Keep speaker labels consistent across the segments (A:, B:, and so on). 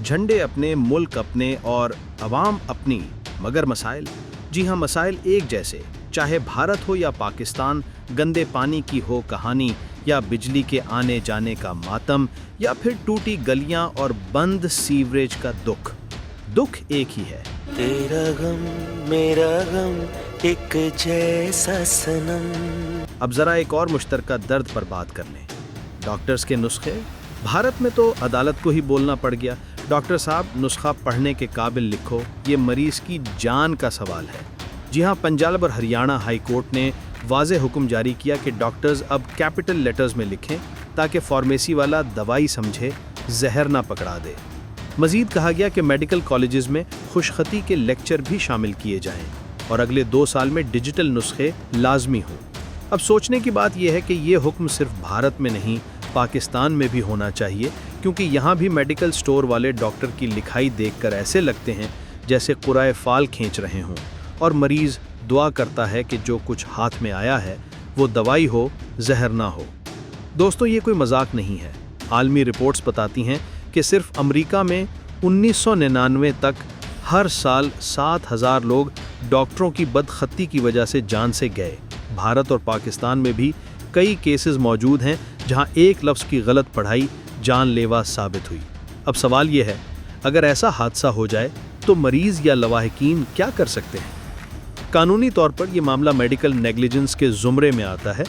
A: झंडे अपने, मुल्क अपने और अवाम अपनी, मगर मसाइल, जी हाँ मसाइल एक जैसे, चाहे भारत हो या पाकिस्तान, गंदे पानी की हो कहानी या बिजली के आने जाने का मातम या फिर टूटी गलियां और बंद सीवरेज का दुख एक ही है।
B: तेरा गम मेरा गम एक जैसा सनम।
A: अब जरा एक और मुश्तरका दर्द पर बात कर लें। डॉक्टर्स के नुस्खे। भारत में तो अदालत को ही बोलना पड़ गया, डॉक्टर साहब नुस्खा पढ़ने के काबिल लिखो, ये मरीज की जान का सवाल है। जी हाँ, पंजाब और हरियाणा हाई कोर्ट ने वाज़ेह हुक्म जारी किया कि डॉक्टर्स अब कैपिटल लेटर्स में लिखें ताकि फार्मेसी वाला दवाई समझे, जहर ना पकड़ा दे। मजीद कहा गया कि मेडिकल कॉलेजेस में खुशखती के लेक्चर भी शामिल किए जाएं और अगले 2 साल में डिजिटल नुस्खे लाजमी हों। अब सोचने की बात यह है कि ये हुक्म सिर्फ भारत में नहीं, पाकिस्तान में भी होना चाहिए, क्योंकि यहाँ भी मेडिकल स्टोर वाले डॉक्टर की लिखाई देखकर ऐसे लगते हैं जैसे कुराए फाल खींच रहे हों, और मरीज़ दुआ करता है कि जो कुछ हाथ में आया है वो दवाई हो, जहर ना हो। दोस्तों, ये कोई मजाक नहीं है। आलमी रिपोर्ट्स बताती हैं कि सिर्फ अमेरिका में 1999 तक हर साल 7,000 लोग डॉक्टरों की बदखत्ती की वजह से जान से गए। भारत और पाकिस्तान में भी कई केसेस मौजूद हैं जहां एक लफ्ज़ की गलत पढ़ाई जानलेवा साबित हुई। अब सवाल ये है, अगर ऐसा हादसा हो जाए तो मरीज़ या लवाहिकीन क्या कर सकते हैं? कानूनी तौर पर यह मामला मेडिकल नेग्लिजेंस के ज़ुमरे में आता है।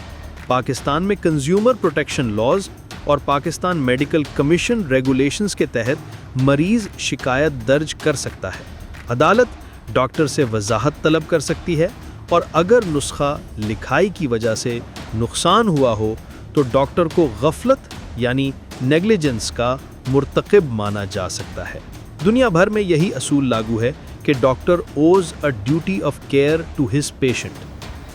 A: पाकिस्तान में कंज्यूमर प्रोटेक्शन लॉज और पाकिस्तान मेडिकल कमीशन रेगुलेशंस के तहत मरीज़ शिकायत दर्ज कर सकता है। अदालत डॉक्टर से वजाहत तलब कर सकती है, और अगर नुस्खा लिखाई की वजह से नुकसान हुआ हो तो डॉक्टर को गफलत यानी नेग्लिजेंस का मुर्तकिब माना जा सकता है। दुनिया भर में यही असूल लागू है कि doctor owes a duty of care to his patient.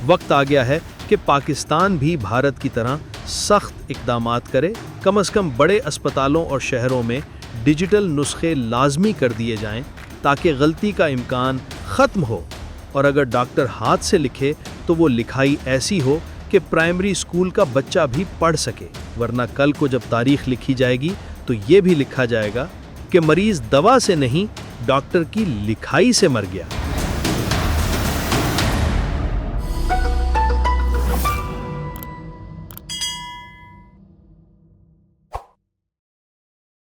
A: वक्त आ गया है कि पाकिस्तान भी भारत की तरह सख्त इक़दामात करे। कम से कम बड़े अस्पतालों और शहरों में डिजिटल नुस्खे लाजमी कर दिए जाएं ताकि गलती का इम्कान ख़त्म हो, और अगर डॉक्टर हाथ से लिखे तो वो लिखाई ऐसी हो कि प्राइमरी स्कूल का बच्चा भी पढ़ सके, वरना कल को जब तारीख लिखी जाएगी तो ये भी लिखा जाएगा कि मरीज़ दवा से नहीं, डॉक्टर की लिखाई से मर गया।